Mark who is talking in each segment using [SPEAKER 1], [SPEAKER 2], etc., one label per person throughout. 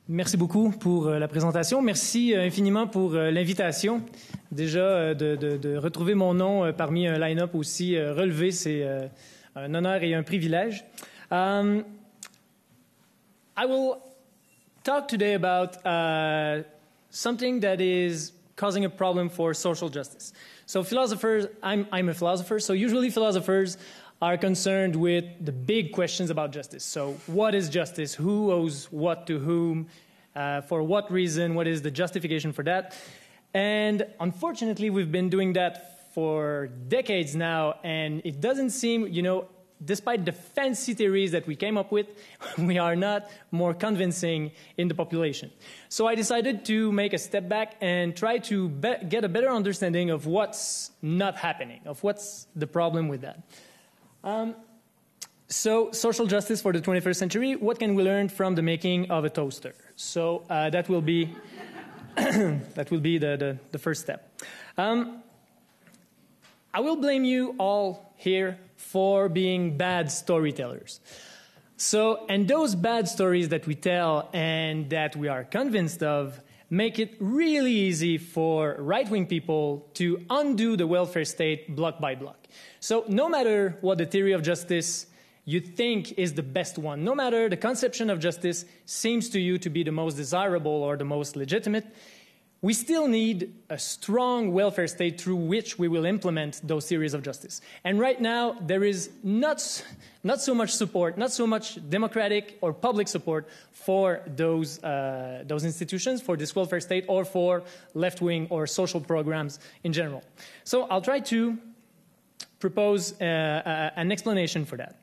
[SPEAKER 1] Merci beaucoup pour la présentation. Merci infiniment pour l'invitation. Déjà, de retrouver mon nom parmi un line-up aussi relevé, c'est un honneur et un privilège. I will talk today about something that is causing a problem for social justice. So philosophers, I'm a philosopher, so usually philosophers are concerned with the big questions about justice. So what is justice? Who owes what to whom? For what reason? What is the justification for that? And unfortunately, we've been doing that for decades now, and it doesn't seem, despite the fancy theories that we came up with, we are not more convincing in the population. So I decided to make a step back and try to get a better understanding of what's not happening, of what's the problem with that. So social justice for the 21st century, what can we learn from the making of a toaster? So that will be the first step. I will blame you all here for being bad storytellers. And those bad stories that we tell and that we are convinced of make it really easy for right-wing people to undo the welfare state block by block. So no matter what the theory of justice you think is the best one, no matter the conception of justice seems to you to be the most desirable or the most legitimate, we still need a strong welfare state through which we will implement those theories of justice. And right now, there is not so much support, not so much democratic or public support for those institutions, for this welfare state, or for left-wing or social programs in general. So I'll try to propose an explanation for that.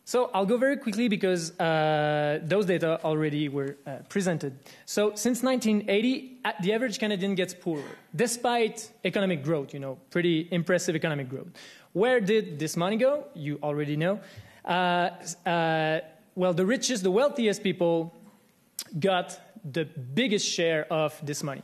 [SPEAKER 1] So I'll go very quickly because those data already were presented. So since 1980, the average Canadian gets poorer, despite economic growth, pretty impressive economic growth. Where did this money go? You already know. Well, the richest, the wealthiest people got the biggest share of this money.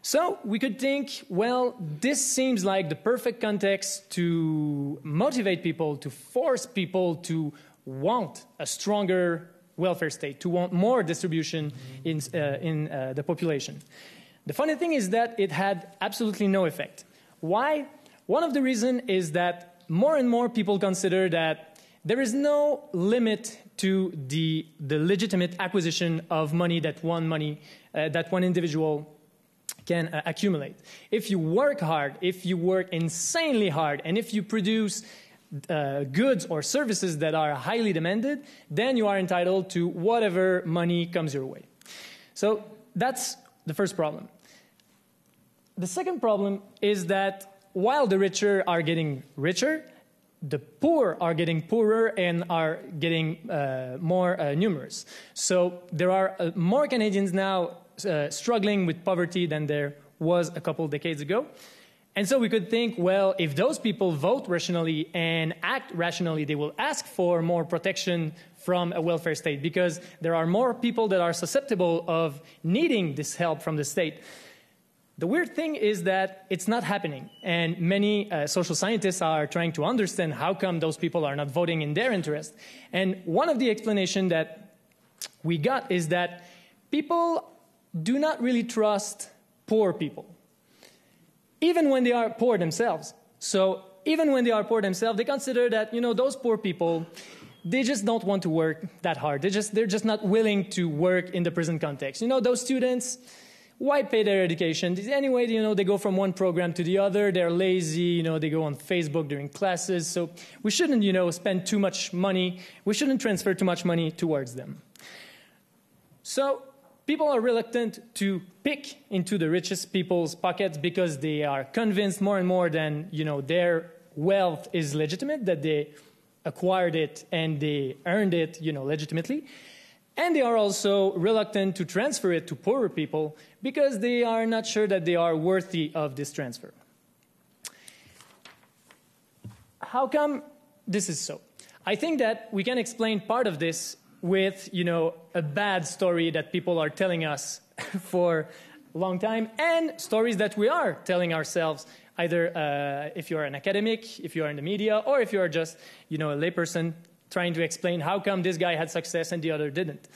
[SPEAKER 1] So we could think, well, this seems like the perfect context to motivate people, to force people to want a stronger welfare state, to want more distribution in the population. The funny thing is that it had absolutely no effect. Why? One of the reasons is that more and more people consider that there is no limit to the legitimate acquisition of money that one individual can accumulate. If you work hard, if you work insanely hard, and if you produce goods or services that are highly demanded, then you are entitled to whatever money comes your way. So that's the first problem. The second problem is that while the richer are getting richer, the poor are getting poorer and are getting more numerous. So there are more Canadians now struggling with poverty than there was a couple decades ago. And so we could think, well, if those people vote rationally and act rationally, they will ask for more protection from a welfare state because there are more people that are susceptible of needing this help from the state. The weird thing is that it's not happening. And many social scientists are trying to understand how come those people are not voting in their interest. And one of the explanations that we got is that people do not really trust poor people, even when they are poor themselves. So even when they are poor themselves, they consider that, those poor people, they just don't want to work that hard. They're just not willing to work in the present context. Those students, why pay their education? Anyway, they go from one program to the other. They're lazy. They go on Facebook during classes. So we shouldn't, spend too much money. We shouldn't transfer too much money towards them. So people are reluctant to pick into the richest people's pockets because they are convinced more and more than, their wealth is legitimate, that they acquired it and they earned it, legitimately. And they are also reluctant to transfer it to poorer people because they are not sure that they are worthy of this transfer. How come this is so? I think that we can explain part of this with, a bad story that people are telling us for a long time, and stories that we are telling ourselves, either if you're an academic, if you're in the media, or if you're just, a layperson trying to explain how come this guy had success and the other didn't.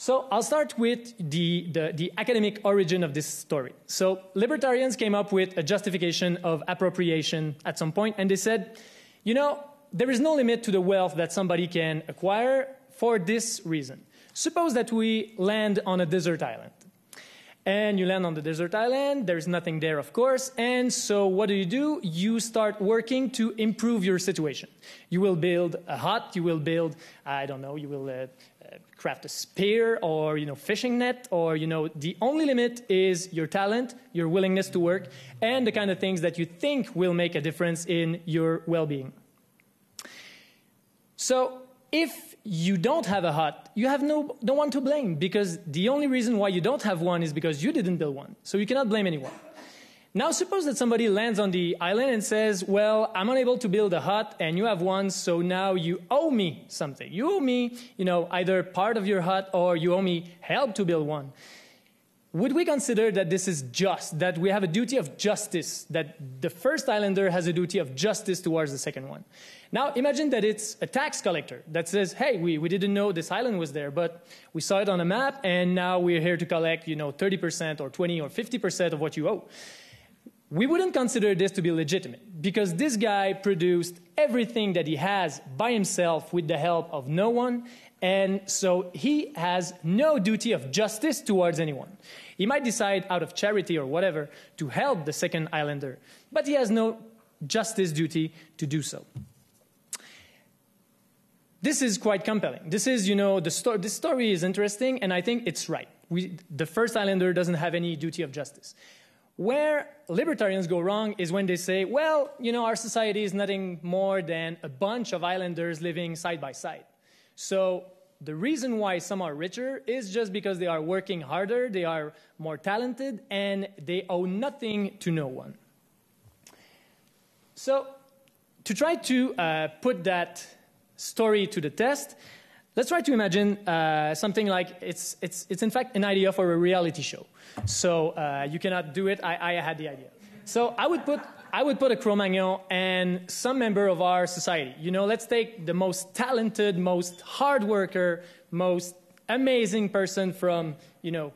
[SPEAKER 1] So I'll start with the academic origin of this story. So libertarians came up with a justification of appropriation at some point, and they said, you know, there is no limit to the wealth that somebody can acquire for this reason. Suppose that we land on a desert island. And you land on the desert island, there's nothing there, of course, and so what do? You start working to improve your situation. You will build a hut, you will build, I don't know, you will craft a spear or, you know, fishing net, or, you know, the only limit is your talent, your willingness to work, and the kind of things that you think will make a difference in your well-being. So if you don't have a hut, you have no one to blame, because the only reason why you don't have one is because you didn't build one. So you cannot blame anyone. Now suppose that somebody lands on the island and says, well, I'm unable to build a hut and you have one, so now you owe me something. You owe me, you know, either part of your hut or you owe me help to build one. Would we consider that this is just, that we have a duty of justice, that the first islander has a duty of justice towards the second one? Now imagine that it's a tax collector that says, hey, we didn't know this island was there, but we saw it on a map and now we're here to collect, you know, 30% or 20 or 50% of what you owe. We wouldn't consider this to be legitimate, because this guy produced everything that he has by himself with the help of no one, and so he has no duty of justice towards anyone. He might decide out of charity or whatever to help the second islander, but he has no justice duty to do so. This is quite compelling. This is, you know, this story is interesting, and I think it's right. The first islander doesn't have any duty of justice. Where libertarians go wrong is when they say, well, you know, our society is nothing more than a bunch of islanders living side by side. So the reason why some are richer is just because they are working harder, they are more talented, and they owe nothing to no one. So to try to put that story to the test, let's try to imagine something like it's in fact an idea for a reality show. So you cannot do it. I had the idea. So I would put a Cro-Magnon and some member of our society. You know, let's take the most talented, most hard worker, most amazing person from, you know,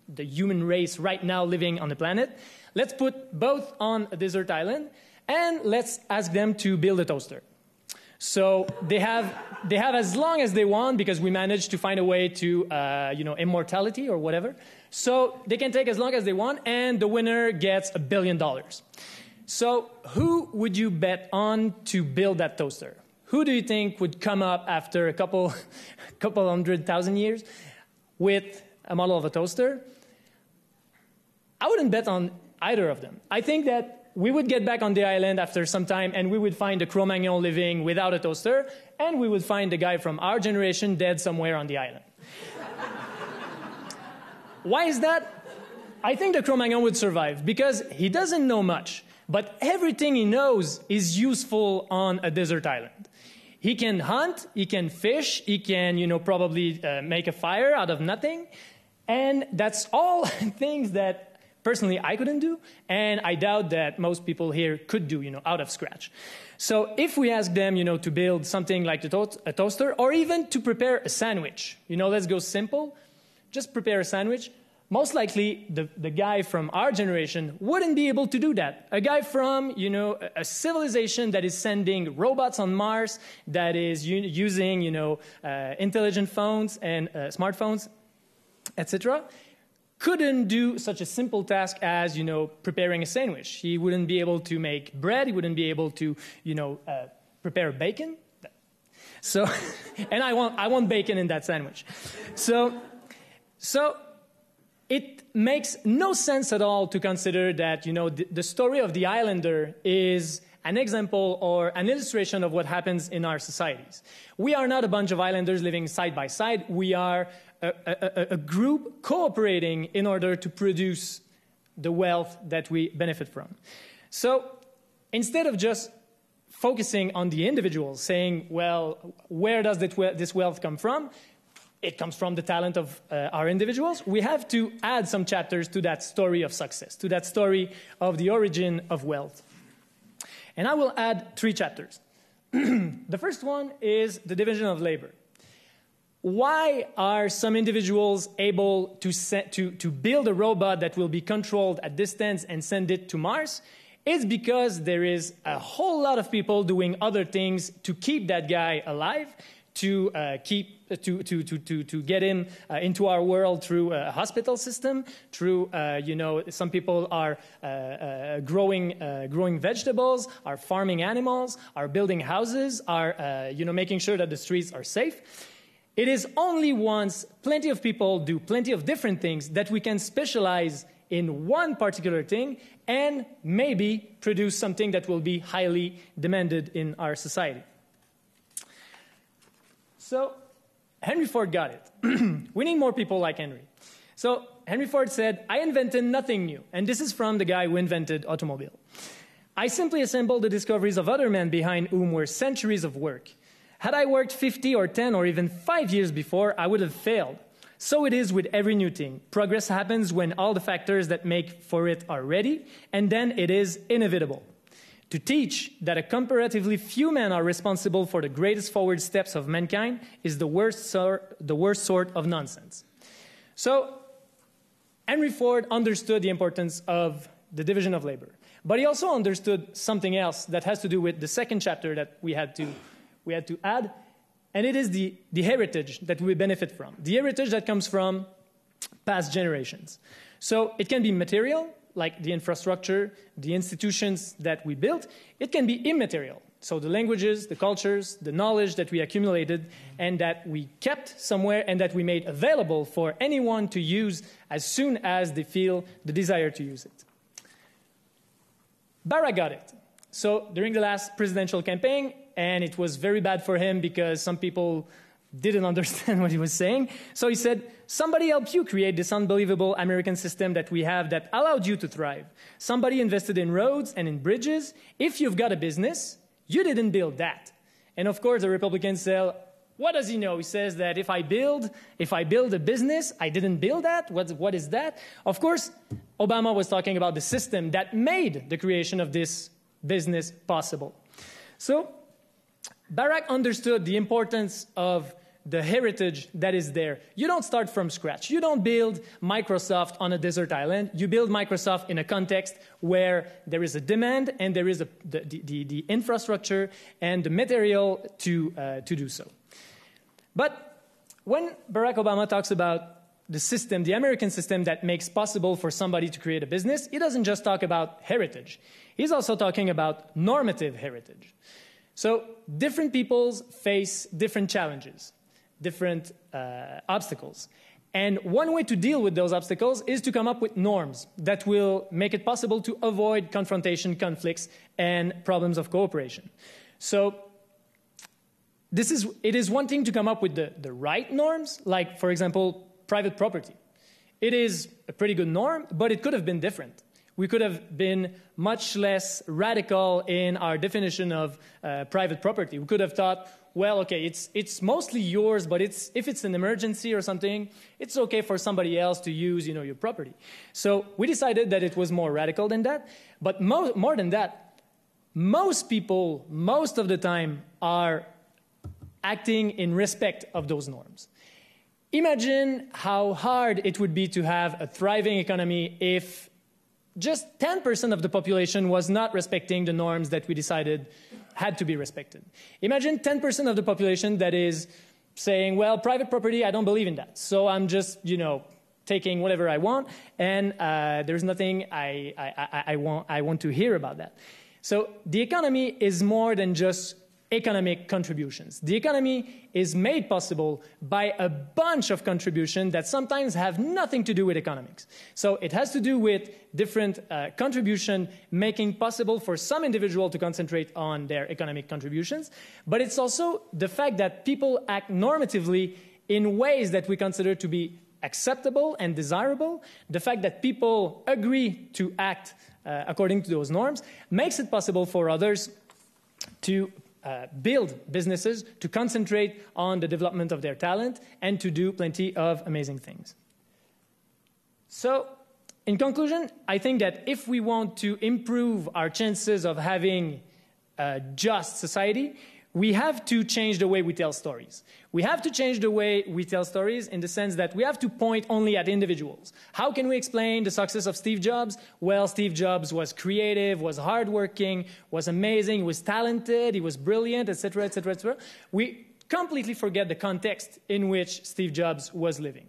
[SPEAKER 1] the human race right now living on the planet. Let's put both on a desert island and let's ask them to build a toaster. So they have as long as they want, because we managed to find a way to, you know, immortality or whatever. So they can take as long as they want, and the winner gets $1 billion. So who would you bet on to build that toaster? Who do you think would come up after a couple 100,000 years with a model of a toaster? I wouldn't bet on either of them. I think that we would get back on the island after some time and we would find a Cro-Magnon living without a toaster, and we would find the guy from our generation dead somewhere on the island. Why is that? I think the Cro-Magnon would survive because he doesn't know much, but everything he knows is useful on a desert island. He can hunt, he can fish, he can, you know, probably make a fire out of nothing, and that's all things that personally I couldn't do, and I doubt that most people here could do, you know, out of scratch. So if we ask them, you know, to build something like a toaster, or even to prepare a sandwich, you know, let's go simple, just prepare a sandwich, most likely the guy from our generation wouldn't be able to do that. A guy from, you know, a civilization that is sending robots on Mars, that is using, you know, intelligent phones and smartphones, etc., couldn't do such a simple task as, you know, preparing a sandwich. He wouldn't be able to make bread. He wouldn't be able to, you know, prepare bacon. So, and I want bacon in that sandwich. So it makes no sense at all to consider that, you know, the story of the islander is an example or an illustration of what happens in our societies. We are not a bunch of islanders living side by side. We are a group cooperating in order to produce the wealth that we benefit from. So instead of just focusing on the individuals, saying, well, where does this wealth come from? It comes from the talent of our individuals. We have to add some chapters to that story of success, to that story of the origin of wealth. And I will add 3 chapters. The first one is the division of labor. why are some individuals able to build a robot that will be controlled at distance and send it to Mars? It's because there is a whole lot of people doing other things to keep that guy alive, to get him into our world through a hospital system, through some people are growing vegetables, are farming animals, are building houses, are making sure that the streets are safe. It is only once plenty of people do plenty of different things that we can specialize in one particular thing and maybe produce something that will be highly demanded in our society. So Henry Ford got it. We need more people like Henry. So Henry Ford said, I invented nothing new. And this is from the guy who invented automobile. I simply assembled the discoveries of other men behind whom were centuries of work. Had I worked 50 or 10 or even 5 years before, I would have failed. So it is with every new thing. Progress happens when all the factors that make for it are ready, and then it is inevitable. To teach that a comparatively few men are responsible for the greatest forward steps of mankind is the worst sort of nonsense. So Henry Ford understood the importance of the division of labor. But he also understood something else that has to do with the second chapter that we had to add, and it is the heritage that we benefit from, the heritage that comes from past generations. So it can be material, like the infrastructure, the institutions that we built. It can be immaterial, so the languages, the cultures, the knowledge that we accumulated and that we kept somewhere and that we made available for anyone to use as soon as they feel the desire to use it. Barack got it. So during the last presidential campaign, and it was very bad for him because some people didn't understand what he was saying. So he said, somebody helped you create this unbelievable American system that we have that allowed you to thrive. Somebody invested in roads and in bridges. If you've got a business, you didn't build that. And of course, the Republicans say, what does he know? He says that if I build a business, I didn't build that? What is that? Of course, Obama was talking about the system that made the creation of this business possible. So Barack understood the importance of the heritage that is there. You don't start from scratch. You don't build Microsoft on a desert island. You build Microsoft in a context where there is a demand and there is the infrastructure and the material to do so. But when Barack Obama talks about the system, the American system that makes possible for somebody to create a business, he doesn't just talk about heritage. He's also talking about normative heritage. So different peoples face different challenges, different obstacles. And one way to deal with those obstacles is to come up with norms that will make it possible to avoid confrontation, conflicts, and problems of cooperation. So it is one thing to come up with the right norms, like, for example, private property. It is a pretty good norm, but it could have been different. We could have been much less radical in our definition of private property. We could have thought, well, okay, it's mostly yours, but if it's an emergency or something, it's okay for somebody else to use, your property. So we decided that it was more radical than that. But more than that, most people, most of the time, are acting in respect of those norms. Imagine how hard it would be to have a thriving economy if just 10% of the population was not respecting the norms that we decided had to be respected. Imagine 10% of the population that is saying, well, private property, I don't believe in that. So I'm just, taking whatever I want, and there's nothing I want to hear about that. So the economy is more than just economic contributions. The economy is made possible by a bunch of contributions that sometimes have nothing to do with economics. So it has to do with different contribution making possible for some individual to concentrate on their economic contributions. But it's also the fact that people act normatively in ways that we consider to be acceptable and desirable. The fact that people agree to act according to those norms makes it possible for others to build businesses, to concentrate on the development of their talent, and to do plenty of amazing things. So, in conclusion, I think that if we want to improve our chances of having a just society, we have to change the way we tell stories. We have to change the way we tell stories in the sense that we have to point only at individuals. How can we explain the success of Steve Jobs? Well, Steve Jobs was creative, was hardworking, was amazing, was talented, he was brilliant, etc., etc., etc. We completely forget the context in which Steve Jobs was living.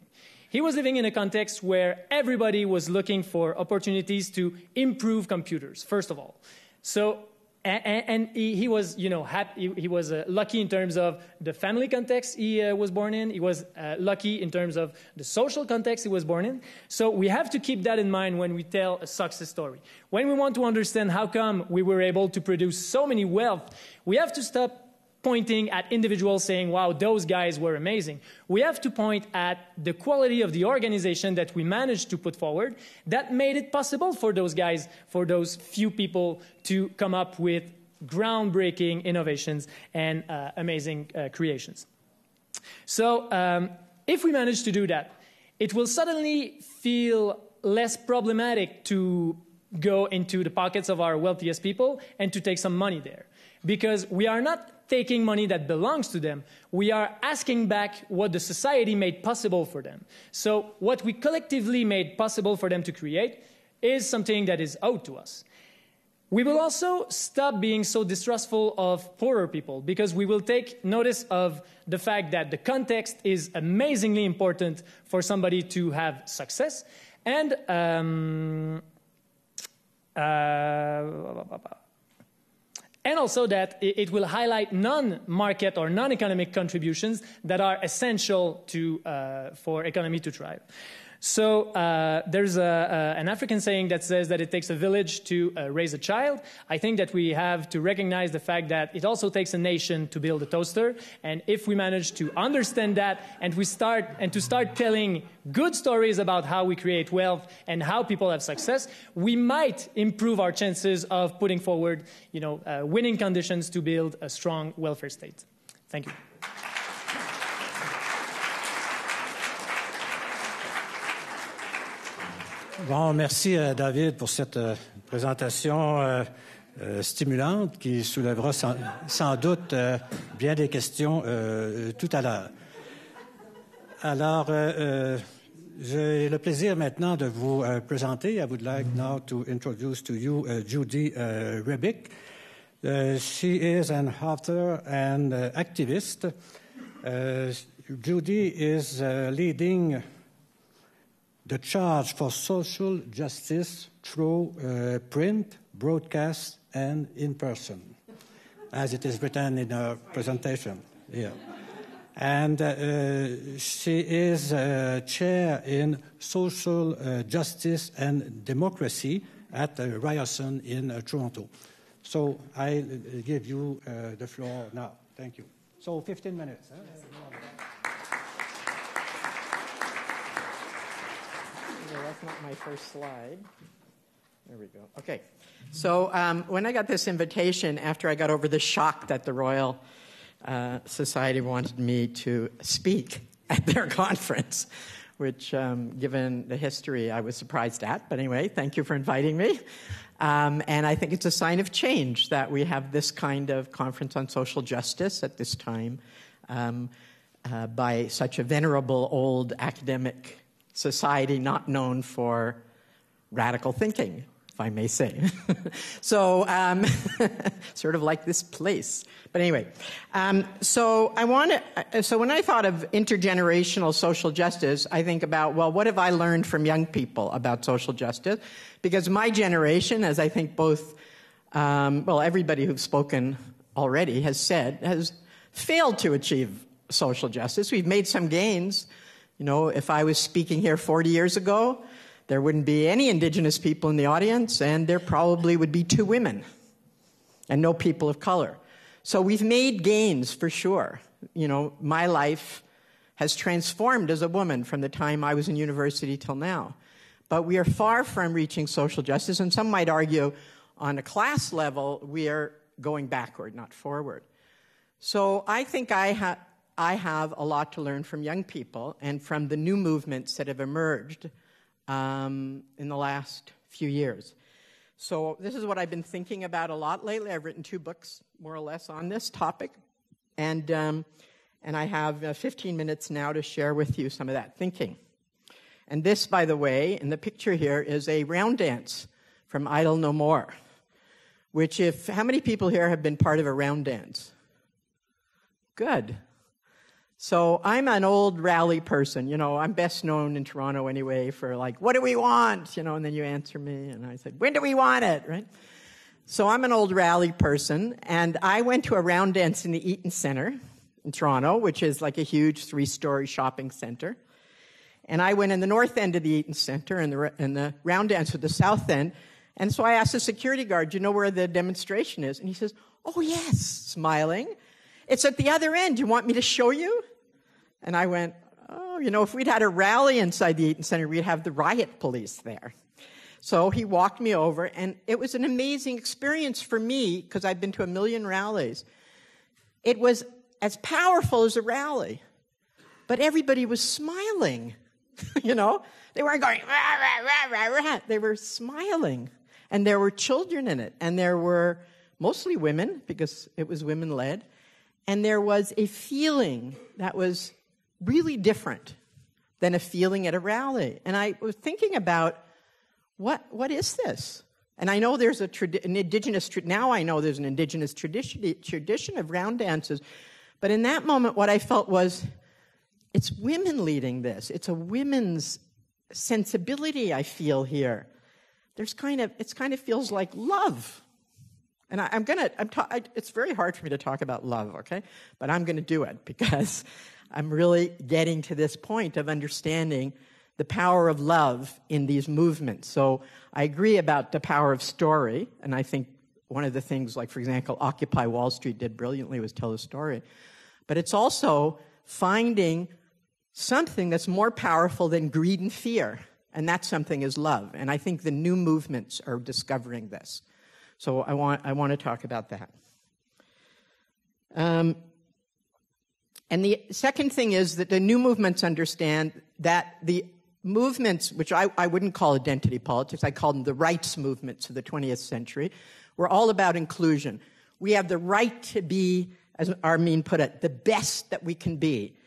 [SPEAKER 1] He was living in a context where everybody was looking for opportunities to improve computers, first of all. So, and he was, you know, happy, he was lucky in terms of the family context he was born in. He was lucky in terms of the social context he was born in. So we have to keep that in mind when we tell a success story. When we want to understand how come we were able to produce so many wealth, we have to stop pointing at individuals saying, wow, those guys were amazing. We have to point at the quality of the organization that we managed to put forward that made it possible for those guys, for those few people to come up with groundbreaking innovations and amazing creations. So if we manage to do that, it will suddenly feel less problematic to go into the pockets of our wealthiest people and to take some money there. Because we are not taking money that belongs to them. We are asking back what the society made possible for them. So what we collectively made possible for them to create is something that is owed to us. We will also stop being so distrustful of poorer people because we will take notice of the fact that the context is amazingly important for somebody to have success. And also that it will highlight non-market or non-economic contributions that are essential for economy to thrive. So there's an African saying that says that it takes a village to raise a child. I think that we have to recognize the fact that it also takes a nation to build a toaster. And if we manage to understand that and to start telling good stories about how we create wealth and how people have success, we might improve our chances of putting forward, you know, winning conditions to build a strong welfare state. Thank you.
[SPEAKER 2] Bon, merci David pour cette présentation stimulante qui soulèvera sans doute bien des questions tout à l'heure. Alors, j'ai le plaisir maintenant de vous présenter. I would like now to introduce to you Judy Rebick. She is an author and activist. Judy is leading the charge for social justice through print, broadcast, and in person, as it is written in her presentation here. And she is chair in social justice and democracy at Ryerson in Toronto. So I give you the floor now. Thank you. So 15 minutes. Huh?
[SPEAKER 3] That's not my first slide. There we go. Okay. So when I got this invitation, after I got over the shock that the Royal Society wanted me to speak at their conference, which, given the history, I was surprised at. But anyway, thank you for inviting me. And I think it's a sign of change that we have this kind of conference on social justice at this time by such a venerable old academic society not known for radical thinking, if I may say. So, sort of like this place. But anyway, so when I thought of intergenerational social justice, I think about, well, what have I learned from young people about social justice? Because my generation, as I think both, everybody who's spoken already has said, has failed to achieve social justice. We've made some gains. You know, if I was speaking here 40 years ago, there wouldn't be any Indigenous people in the audience, and there probably would be 2 women and no people of color. So we've made gains for sure. You know, my life has transformed as a woman from the time I was in university till now. But we are far from reaching social justice, and some might argue on a class level, we are going backward, not forward. So I think I have a lot to learn from young people and from the new movements that have emerged in the last few years. So this is what I've been thinking about a lot lately. I've written 2 books, more or less, on this topic. And I have 15 minutes now to share with you some of that thinking. And this, by the way, in the picture here, is a round dance from Idle No More, which how many people here have been part of a round dance? Good. So I'm an old rally person. I'm best known in Toronto anyway for like, what do we want? And then you answer me, and I said, when do we want it, right? So I'm an old rally person, and I went to a round dance in the Eaton Centre in Toronto, which is like a huge 3-story shopping center. And I went in the north end of the Eaton Centre, and the round dance at the south end. And so I asked the security guard, do you know where the demonstration is? And he says, oh, yes, smiling. It's at the other end. Do you want me to show you? And I went, oh, if we'd had a rally inside the Eaton Centre, we'd have the riot police there. So he walked me over, and it was an amazing experience for me, because I've been to 1 million rallies. It was as powerful as a rally, but everybody was smiling. They weren't going, rah, rah, rah, rah, rah. They were smiling. And there were children in it, and there were mostly women, because it was women-led, and there was a feeling that was really different than a feeling at a rally. And I was thinking about, what is this? And I know there's an indigenous tradition of round dances, but in that moment, what I felt was, it's women leading this. It's a women's sensibility I feel here. It kind of feels like love. And it's very hard for me to talk about love, okay? But I'm going to do it, because I'm really getting to this point of understanding the power of love in these movements. So I agree about the power of story, and I think one of the things, like, for example, Occupy Wall Street did brilliantly was tell a story. But it's also finding something that's more powerful than greed and fear, and that something is love. And I think the new movements are discovering this. So I want to talk about that. And the second thing is that the new movements understand that the movements, which I wouldn't call identity politics, I call them the rights movements of the 20th century, were all about inclusion. We have the right to be, as Armin put it, the best that we can be.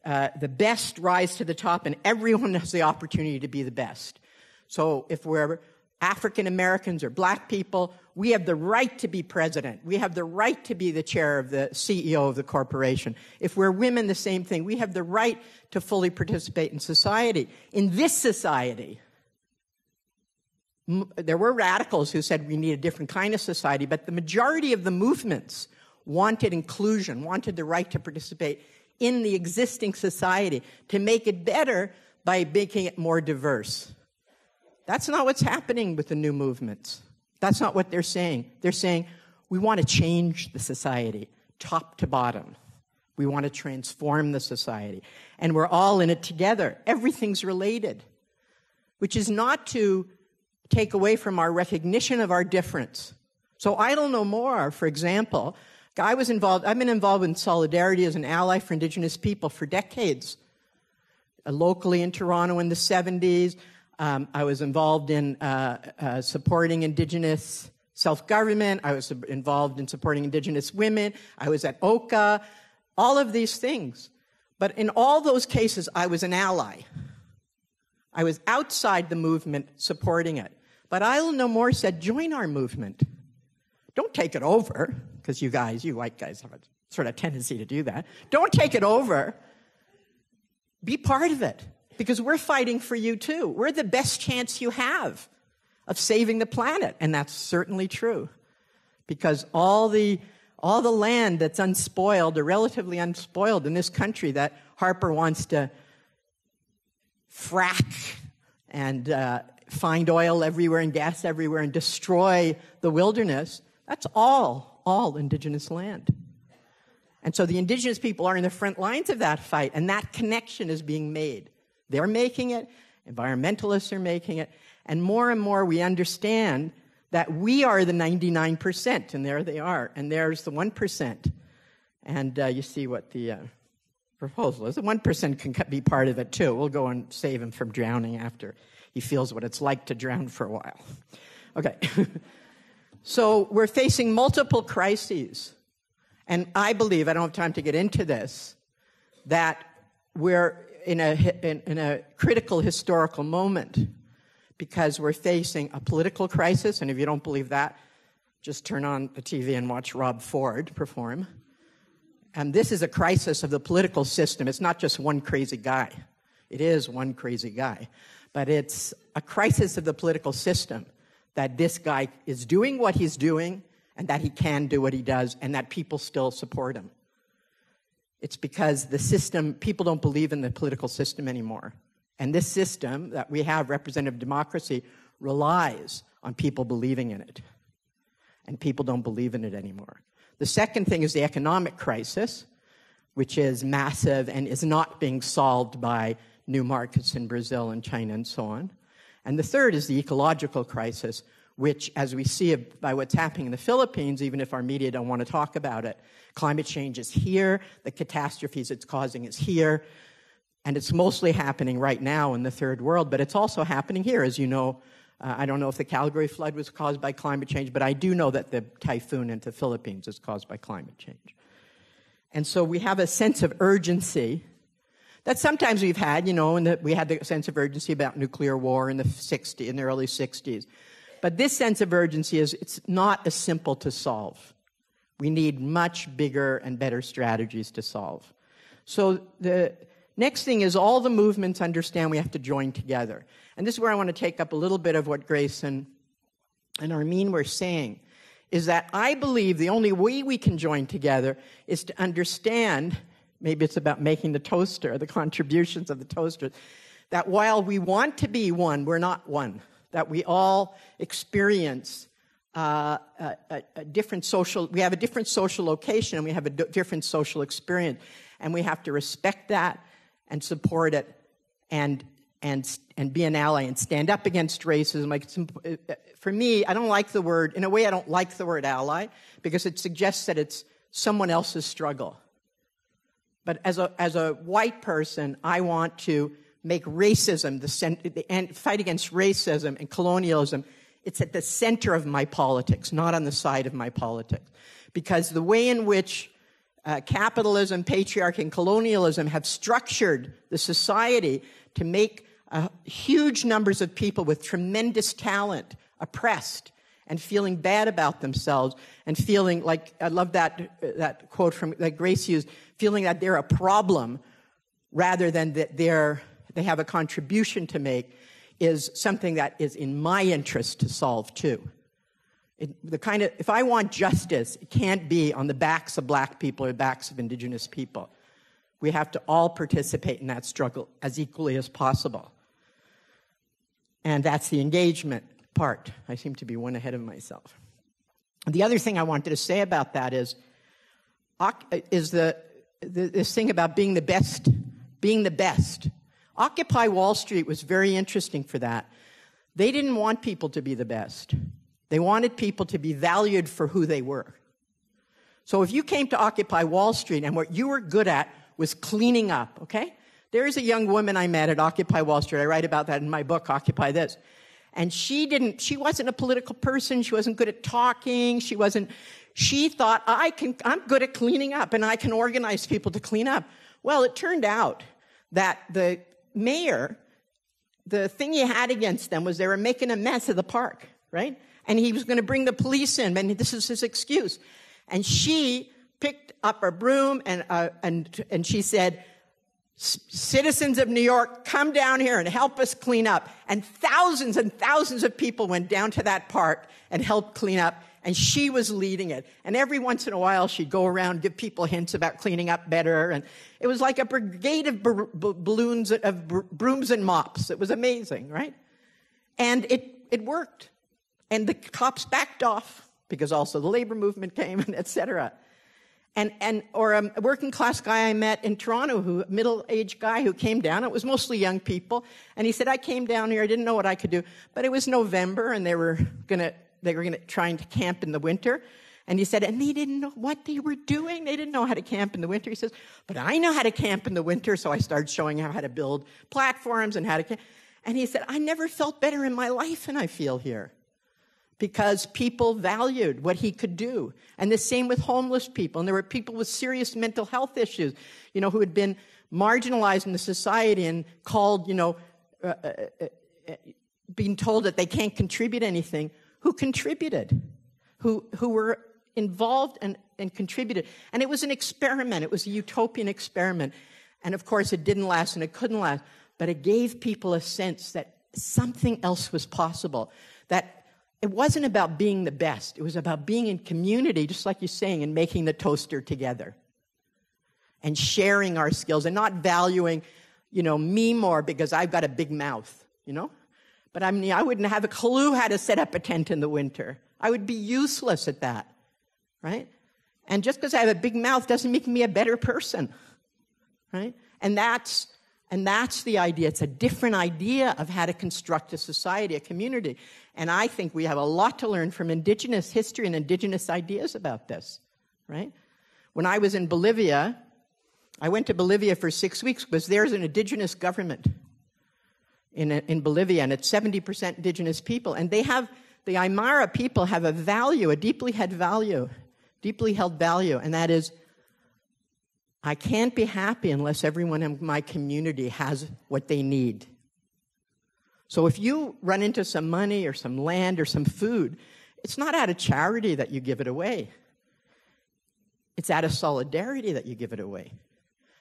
[SPEAKER 3] The best rise to the top, and everyone has the opportunity to be the best. So if we're African Americans or black people, we have the right to be president. We have the right to be the chair of the CEO of the corporation. If we're women, the same thing. We have the right to fully participate in society. In this society, there were radicals who said we need a different kind of society, but the majority of the movements wanted inclusion, wanted the right to participate in the existing society, to make it better by making it more diverse. That's not what's happening with the new movements. That's not what they're saying. They're saying, we want to change the society, top to bottom. We want to transform the society. And we're all in it together. Everything's related, which is not to take away from our recognition of our difference. So Idle No More, for example, I've been involved in Solidarity as an ally for Indigenous people for decades. Locally in Toronto in the 70s, I was involved in supporting Indigenous self-government. I was involved in supporting Indigenous women. I was at OCA, all of these things. But in all those cases, I was an ally. I was outside the movement supporting it. But Idle No More said, join our movement. Don't take it over, because you white guys have a sort of tendency to do that. Don't take it over. Be part of it, because we're fighting for you too. We're the best chance you have of saving the planet, and that's certainly true, because all the land that's unspoiled or relatively unspoiled in this country that Harper wants to frack and find oil everywhere and gas everywhere and destroy the wilderness, that's all Indigenous land. And so the Indigenous people are in the front lines of that fight, and that connection is being made. They're making it, environmentalists are making it, and more we understand that we are the 99%, and there they are, and there's the 1%. And you see what the proposal is. The 1% can be part of it too. We'll go and save him from drowning after he feels what it's like to drown for a while. Okay. So we're facing multiple crises. And I believe, I don't have time to get into this, that we're in a critical historical moment because we're facing a political crisis, and if you don't believe that, just turn on the TV and watch Rob Ford perform. And this is a crisis of the political system. It's not just one crazy guy. It is one crazy guy. But it's a crisis of the political system that this guy is doing what he's doing and that he can do what he does and that people still support him. It's because the system, people don't believe in the political system anymore. And this system that we have, representative democracy, relies on people believing in it. And people don't believe in it anymore. The second thing is the economic crisis, which is massive and is not being solved by new markets in Brazil and China and so on. And the third is the ecological crisis, which, as we see by what's happening in the Philippines, even if our media don't want to talk about it, climate change is here, the catastrophes it's causing is here, and it's mostly happening right now in the third world, but it's also happening here. As you know, I don't know if the Calgary flood was caused by climate change, but I do know that the typhoon into the Philippines is caused by climate change. And so we have a sense of urgency that sometimes we've had, you know, and we had the sense of urgency about nuclear war in the early 60s. But this sense of urgency it's not as simple to solve. We need much bigger and better strategies to solve. So the next thing is all the movements understand we have to join together. And this is where I want to take up a little bit of what Grace and Armin were saying, is that I believe the only way we can join together is to understand, maybe it's about making the toaster, the contributions of the toaster, that while we want to be one, we're not one. That we all experience we have a different social location and we have a different social experience. And we have to respect that and support it and be an ally and stand up against racism. Like for me, I don't like the word, in a way I don't like the word ally because it suggests that it's someone else's struggle. But as a white person, I want to make racism, the fight against racism and colonialism, it's at the center of my politics, not on the side of my politics. Because the way in which capitalism, patriarchy, and colonialism have structured the society to make huge numbers of people with tremendous talent oppressed and feeling bad about themselves and feeling like, I love that quote that Grace used, feeling that they're a problem rather than that they have a contribution to make, is something that is in my interest to solve too. If I want justice, it can't be on the backs of black people or the backs of indigenous people. We have to all participate in that struggle as equally as possible. And that's the engagement part. I seem to be one ahead of myself. The other thing I wanted to say about that is this thing about being the best. Being the best. Occupy Wall Street was very interesting for that. They didn't want people to be the best. They wanted people to be valued for who they were. So if you came to Occupy Wall Street and what you were good at was cleaning up, okay? There is a young woman I met at Occupy Wall Street. I write about that in my book, Occupy This. And she wasn't a political person. She wasn't good at talking. She thought, I'm good at cleaning up and I can organize people to clean up. Well, it turned out that the mayor, the thing he had against them was they were making a mess of the park, right? And he was going to bring the police in, and this is his excuse. And she picked up a broom and she said, citizens of New York, come down here and help us clean up. And thousands of people went down to that park and helped clean up. And she was leading it. And every once in a while, she'd go around, give people hints about cleaning up better. And it was like a brigade of brooms and mops. It was amazing, right? And it worked. And the cops backed off because also the labor movement came, and et cetera. Or a working class guy I met in Toronto, a middle-aged guy who came down. It was mostly young people. And he said, I came down here. I didn't know what I could do. But it was November, and they were trying to camp in the winter. And he said, and they didn't know what they were doing. They didn't know how to camp in the winter. He says, but I know how to camp in the winter. So I started showing him how to build platforms and how to camp. And he said, I never felt better in my life than I feel here. because people valued what he could do. And the same with homeless people. And there were people with serious mental health issues, who had been marginalized in the society and called, being told that they can't contribute anything, who contributed, who were involved and contributed. And it was an experiment. It was a utopian experiment. And of course, it didn't last and it couldn't last. But it gave people a sense that something else was possible, that it wasn't about being the best. It was about being in community, just like you're saying, and making the toaster together and sharing our skills and not valuing, me more because I've got a big mouth, But I wouldn't have a clue how to set up a tent in the winter. I would be useless at that, right? And just because I have a big mouth doesn't make me a better person, right? And that's the idea. It's a different idea of how to construct a society, a community. And I think we have a lot to learn from Indigenous history and Indigenous ideas about this, right? When I was in Bolivia, I went to Bolivia for 6 weeks because there's an Indigenous government in Bolivia, and it's 70% Indigenous people. And the Aymara people have a value, a deeply held value, and that is, I can't be happy unless everyone in my community has what they need. So if you run into some money or some land or some food, it's not out of charity that you give it away. It's out of solidarity that you give it away.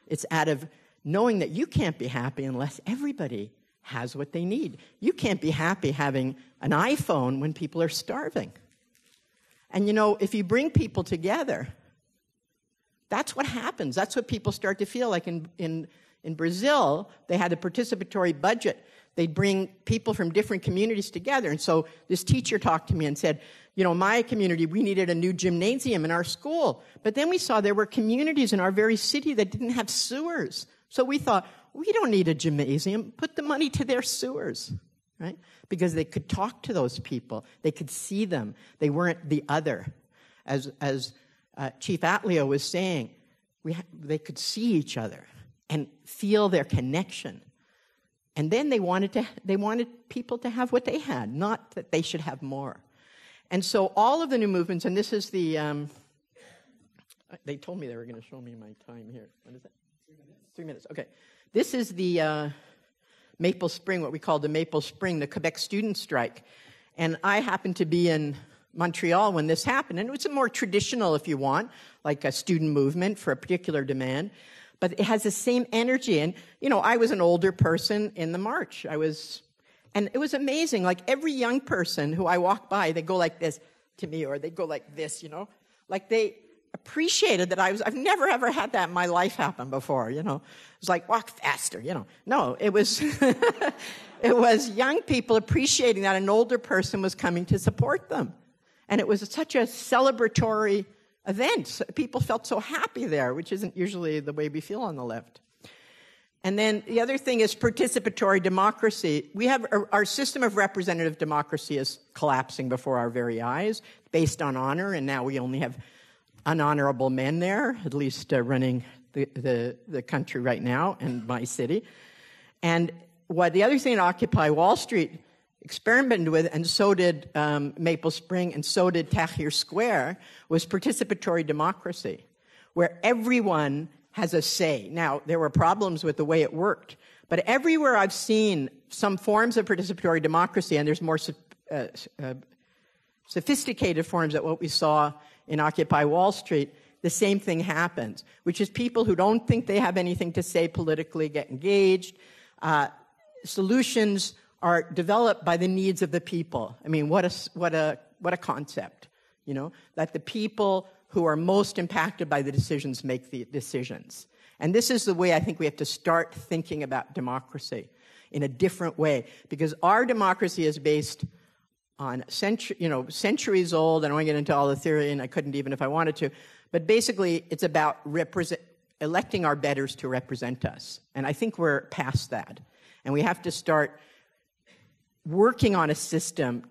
[SPEAKER 3] It's out of knowing that you can't be happy unless everybody has what they need. You can't be happy having an iPhone when people are starving. And if you bring people together, that's what happens. That's what people start to feel like. In Brazil, they had a participatory budget. They'd bring people from different communities together. And so this teacher talked to me and said, my community, we needed a new gymnasium in our school. But then we saw there were communities in our very city that didn't have sewers. So we thought, we don't need a gymnasium. Put the money to their sewers, right? Because they could talk to those people. They could see them. They weren't the other. As Chief Atleo was saying, they could see each other and feel their connection. And then they wanted people to have what they had, not that they should have more. And so all of the new movements, and this is the, they told me they were going to show me my time here. What is it? 3 minutes. Okay. This is the Maple Spring, what we call the Maple Spring, the Quebec student strike. And I happened to be in Montreal when this happened. And it was a more traditional, if you want, like a student movement for a particular demand. But it has the same energy. And, I was an older person in the march. And it was amazing. Like every young person who I walked by, they go like this to me, or they go like this, Like they appreciated that I've never ever had that in my life happen before, It was like, walk faster, No, it was, it was young people appreciating that an older person was coming to support them. And it was such a celebratory event. People felt so happy there, which isn't usually the way we feel on the left. And then the other thing is participatory democracy. We have our system of representative democracy is collapsing before our very eyes, based on honor, and now we only have unhonorable men there, at least running the country right now and my city. And what the other thing at Occupy Wall Street experimented with, and so did Maple Spring, and so did Tahrir Square, was participatory democracy, where everyone has a say. Now, there were problems with the way it worked, but everywhere I've seen some forms of participatory democracy, and there's more sophisticated forms than what we saw in Occupy Wall Street, the same thing happens, which is people who don't think they have anything to say politically get engaged. Solutions are developed by the needs of the people. I mean, what a concept, that the people who are most impacted by the decisions make the decisions. And this is the way I think we have to start thinking about democracy in a different way, because our democracy is based on centuries old. I don't want to get into all the theory, and I couldn't even if I wanted to. But basically, it's about electing our betters to represent us. And I think we're past that. And we have to start working on a system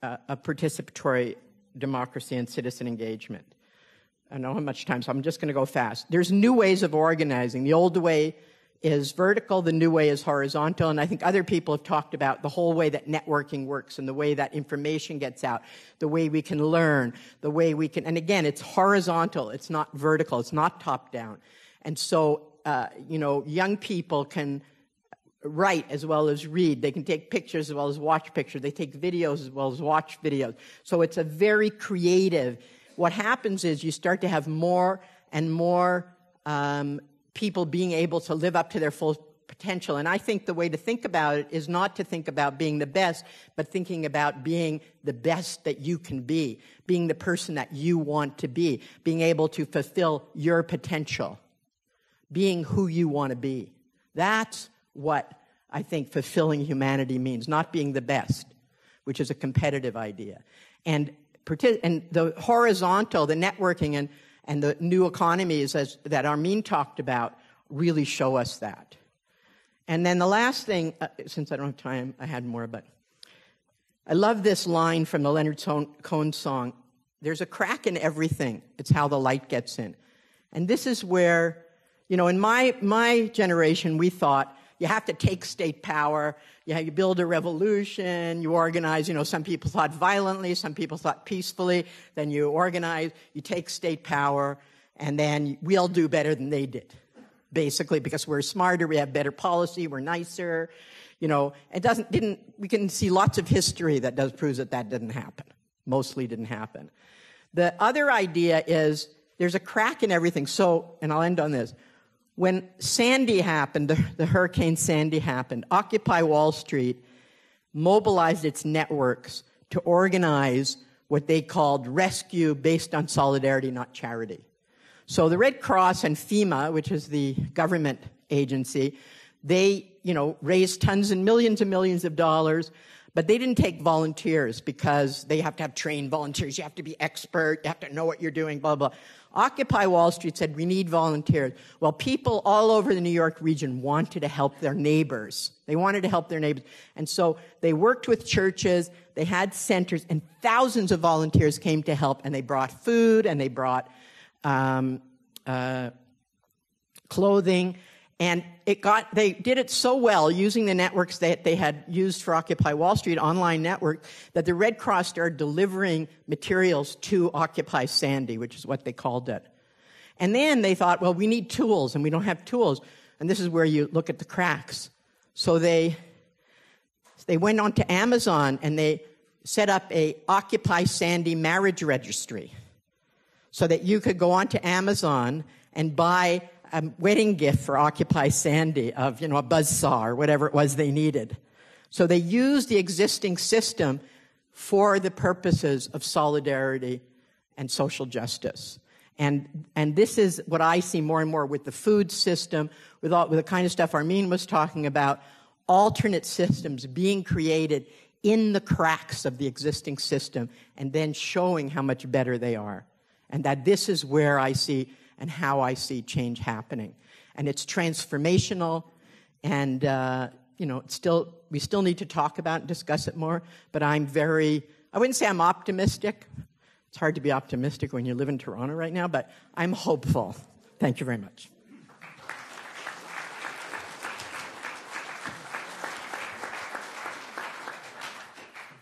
[SPEAKER 3] of participatory democracy and citizen engagement. I don't have much time, so I'm just going to go fast. There's new ways of organizing. The old way is vertical, the new way is horizontal, and I think other people have talked about the whole way that networking works and the way that information gets out, the way we can learn, the way we can, and again, it's horizontal, it's not vertical, it's not top-down. And so, young people can write as well as read. They can take pictures as well as watch pictures. They take videos as well as watch videos. So it's a very creative. What happens is you start to have more and more people being able to live up to their full potential. And I think the way to think about it is not to think about being the best, but thinking about being the best that you can be, being the person that you want to be, being able to fulfill your potential, being who you want to be. That's what I think fulfilling humanity means, not being the best, which is a competitive idea. And the horizontal, the networking and the new economies that Armin talked about really show us that. And then the last thing, since I don't have time, I had more, but I love this line from the Leonard Cohen song, "There's a crack in everything, it's how the light gets in." And this is where, in my generation, we thought, you have to take state power, you build a revolution, you organize, some people thought violently, some people thought peacefully, then you organize, you take state power, and then we'll do better than they did, basically, because we're smarter, we have better policy, we're nicer, we can see lots of history that proves that didn't happen, mostly didn't happen. The other idea is there's a crack in everything, and I'll end on this. When Sandy happened, the Hurricane Sandy happened, Occupy Wall Street mobilized its networks to organize what they called rescue based on solidarity, not charity. So the Red Cross and FEMA, which is the government agency, they, raised tons and millions of dollars, but they didn't take volunteers because they have to have trained volunteers. You have to be expert. You have to know what you're doing, blah, blah. Occupy Wall Street said, we need volunteers. Well, people all over the New York region wanted to help their neighbors. They wanted to help their neighbors. And so they worked with churches. They had centers, and thousands of volunteers came to help, and they brought food, and they brought clothing. And they did it so well using the networks that they had used for Occupy Wall Street, online network, that the Red Cross started delivering materials to Occupy Sandy, which is what they called it. And then they thought, well, we need tools, and we don't have tools. And this is where you look at the cracks. So they went on to Amazon, and they set up a Occupy Sandy marriage registry so that you could go onto Amazon and buy a wedding gift for Occupy Sandy of, a buzzsaw or whatever it was they needed. So they used the existing system for the purposes of solidarity and social justice. And this is what I see more and more with the food system, with the kind of stuff Armin was talking about, alternate systems being created in the cracks of the existing system and then showing how much better they are. And that this is where I see and how I see change happening. And it's transformational, and, we still need to talk about and discuss it more, but I wouldn't say I'm optimistic. It's hard to be optimistic when you live in Toronto right now, but I'm hopeful. Thank you very much.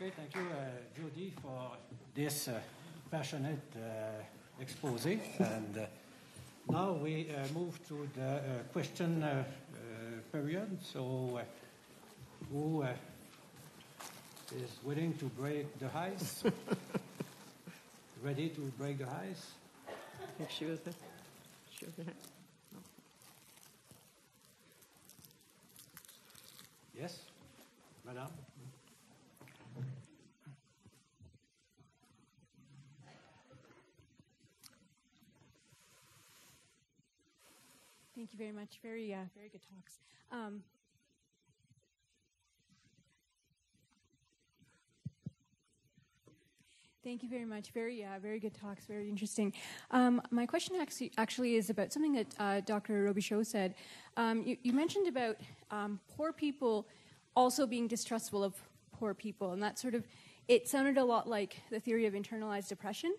[SPEAKER 2] Okay, thank you, Judy, for this passionate exposé. And now we move to the question period. So who is willing to break the ice? Ready to break the ice?
[SPEAKER 3] I think she was there. No.
[SPEAKER 2] Yes, Madame.
[SPEAKER 4] Thank you very much. Very good talks. Thank you very much. Very good talks. Very interesting. My question actually is about something that Dr. Robichaud said. You mentioned about poor people also being distrustful of poor people, and that sort of, it sounded a lot like the theory of internalized depression.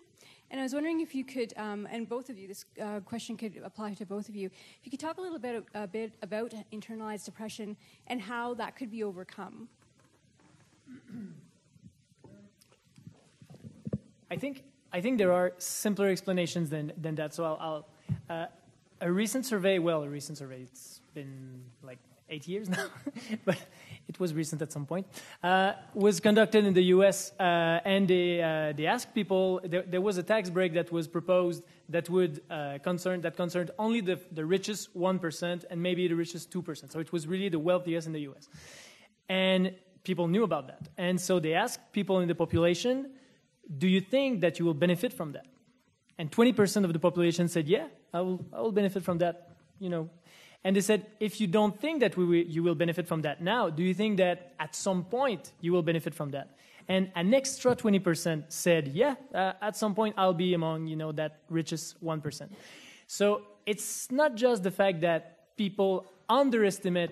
[SPEAKER 4] And I was wondering if you could, and both of you, this question could apply to both of you, if you could talk a bit about internalized depression and how that could be overcome.
[SPEAKER 1] I think there are simpler explanations than that. So I'll a recent survey. It's been like 8 years now, but it was recent at some point. Was conducted in the U.S. And they asked people. There was a tax break that was proposed that would concerned only the richest 1% and maybe the richest 2%. So it was really the wealthiest in the U.S. And people knew about that, and so they asked people in the population, do you think that you will benefit from that? And 20% of the population said, yeah, I will benefit from that, you know. And they said, if you don't think that you will benefit from that now, do you think that at some point you will benefit from that? And an extra 20% said, yeah, at some point I'll be among, you know, that richest 1%. So it's not just the fact that people underestimate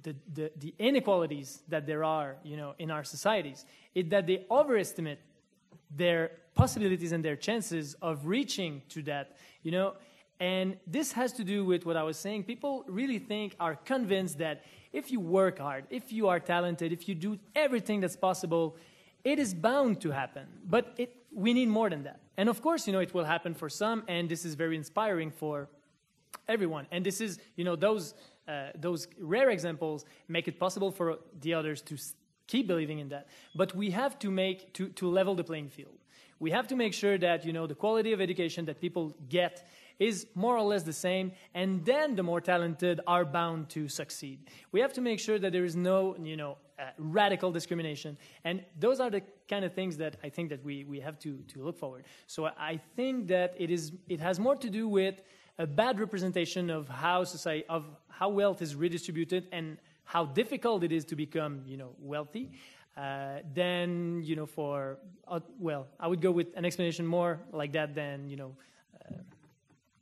[SPEAKER 1] the inequalities that there are, you know, in our societies. It's that they overestimate their possibilities and their chances of reaching to that, you know. And this has to do with what I was saying. People really are convinced that if you work hard, if you are talented, if you do everything that's possible, it is bound to happen. But we need more than that. And of course, you know, it will happen for some, and this is very inspiring for everyone. And this is, you know, those rare examples make it possible for the others to keep believing in that. But we have to level the playing field. We have to make sure that, you know, the quality of education that people get is more or less the same, and then the more talented are bound to succeed. We have to make sure that there is no, you know, radical discrimination, and those are the kind of things that I think that we have to look forward. So I think that it has more to do with a bad representation of how wealth is redistributed and how difficult it is to become, you know, wealthy. Then, you know, I would go with an explanation more like that than, you know,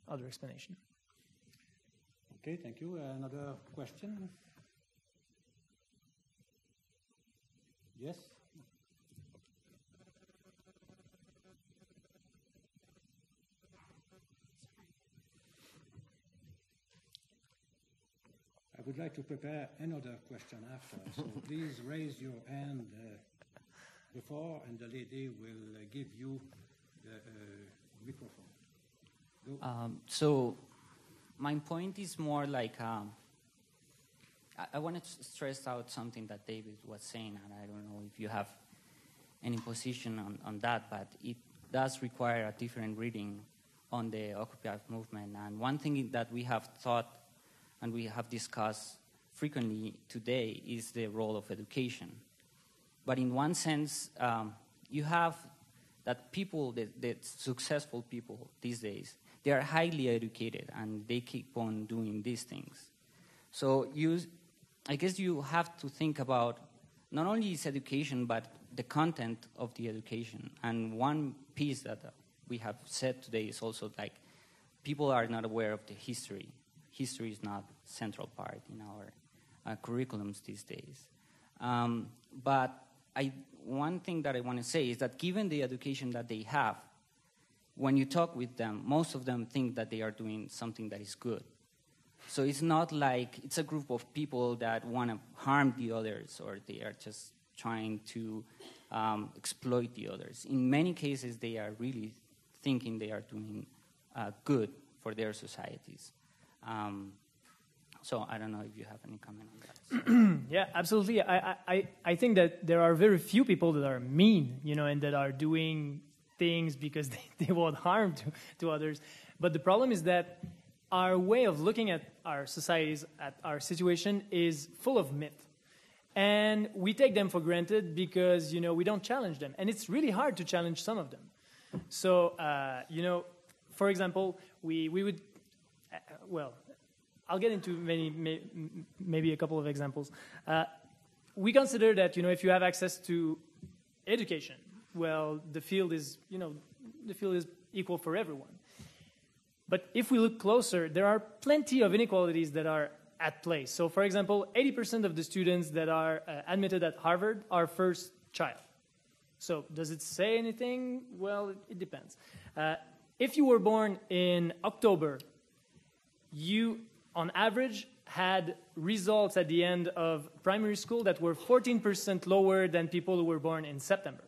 [SPEAKER 1] other explanation.
[SPEAKER 2] Okay, thank you. Another question? Yes? I would like to prepare another question after, so please raise your hand before, and the lady will give you the microphone.
[SPEAKER 5] So my point is more like I wanted to stress out something that David was saying, and I don't know if you have any position on that, but it does require a different reading on the Occupy movement. And one thing that we have thought and we have discussed frequently today is the role of education. But in one sense, you have that people, the successful people these days, they are highly educated and they keep on doing these things. So I guess you have to think about not only its education, but the content of the education. And one piece that we have said today is also like people are not aware of the history. History is not a central part in our curriculums these days. But one thing that I want to say is that given the education that they have, when you talk with them, most of them think that they are doing something that is good. So it's not like it's a group of people that want to harm the others or they are just trying to exploit the others. In many cases, they are really thinking they are doing good for their societies. So I don't know if you have any comment on that.
[SPEAKER 1] Yeah, absolutely. I think that there are very few people that are mean, you know, and that are doing things because they want harm to others. But the problem is that our way of looking at our societies, at our situation, is full of myth. And we take them for granted because, you know, we don't challenge them. And it's really hard to challenge some of them. So, you know, for example, we would, I'll get into maybe a couple of examples. We consider that, you know, if you have access to education, well, the field is equal for everyone. But if we look closer, there are plenty of inequalities that are at play. So, for example, 80% of the students that are admitted at Harvard are first child. So, does it say anything? Well, it depends. If you were born in October, you, on average, had results at the end of primary school that were 14% lower than people who were born in September,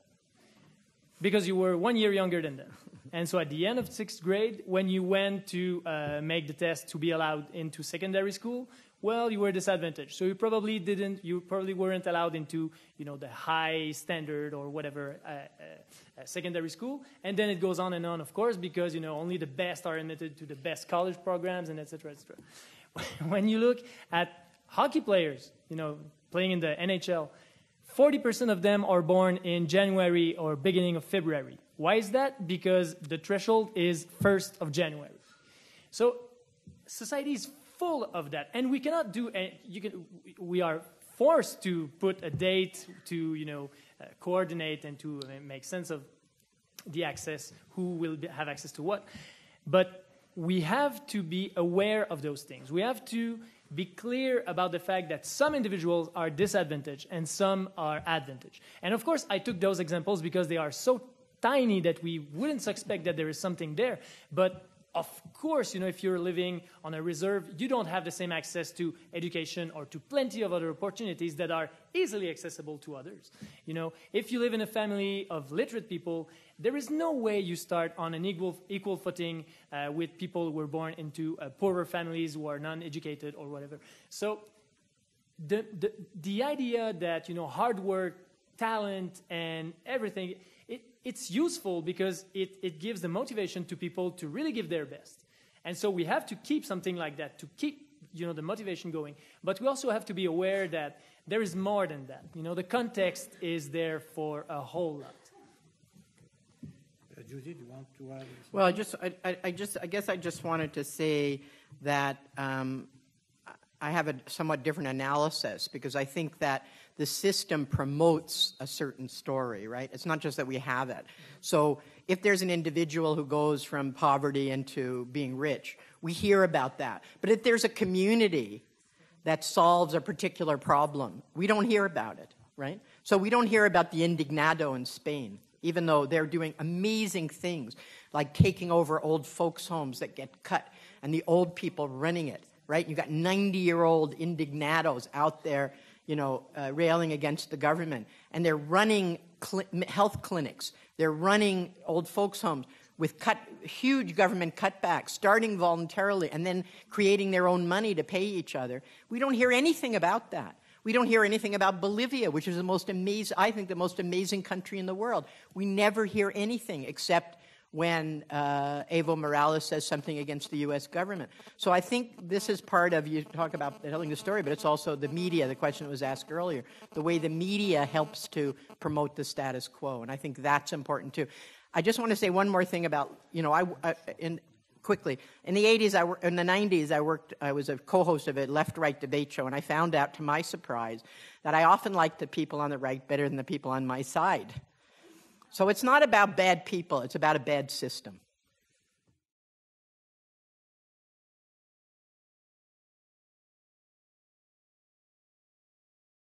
[SPEAKER 1] because you were 1 year younger than them. And so at the end of 6th grade, when you went to make the test to be allowed into secondary school, well, you were disadvantaged. So you probably weren't allowed into, the high standard or whatever secondary school. And then it goes on and on, of course, because, only the best are admitted to the best college programs and et cetera, et cetera. When you look at hockey players, playing in the NHL, 40% of them are born in January or beginning of February. Why is that? Because the threshold is 1st of January. So society is full of that, and we cannot do. We are forced to put a date to coordinate and to make sense of the access, who will have access to what. But we have to be aware of those things. We have to be clear about the fact that some individuals are disadvantaged and some are advantaged. And of course, I took those examples because they are so tiny that we wouldn't suspect that there is something there. But of course, if you're living on a reserve, you don't have the same access to education or to plenty of other opportunities that are easily accessible to others. If you live in a family of literate people, there is no way you start on an equal footing with people who were born into poorer families who are non-educated or whatever. So the idea that, hard work, talent, and everything, it's useful because it gives the motivation to people to really give their best. And so we have to keep something like that, to keep the motivation going. But we also have to be aware that there is more than that. The context is there for a whole lot.
[SPEAKER 2] Judy, do you want to add?
[SPEAKER 3] Well, I guess I just wanted to say that I have a somewhat different analysis, because I think that the system promotes a certain story, right? It's not just that we have it. So if there's an individual who goes from poverty into being rich, we hear about that. But if there's a community that solves a particular problem, we don't hear about it, right? So we don't hear about the indignado in Spain, even though they're doing amazing things, like taking over old folks' homes that get cut and the old people running it, right? You've got 90-year-old indignados out there, railing against the government. And they're running health clinics. They're running old folks' homes with huge government cutbacks, starting voluntarily, and then creating their own money to pay each other. We don't hear anything about that. We don't hear anything about Bolivia, which is the most amazing country in the world. We never hear anything except when Evo Morales says something against the U.S. government. So I think this is part of, you talk about telling the story, but it's also the media, the question that was asked earlier, the way the media helps to promote the status quo, and I think that's important too. I just want to say one more thing about, quickly. In the 80s, in the 90s, I was a co-host of a left-right debate show, and I found out, to my surprise, that I often liked the people on the right better than the people on my side. So it's not about bad people, it's about a bad system.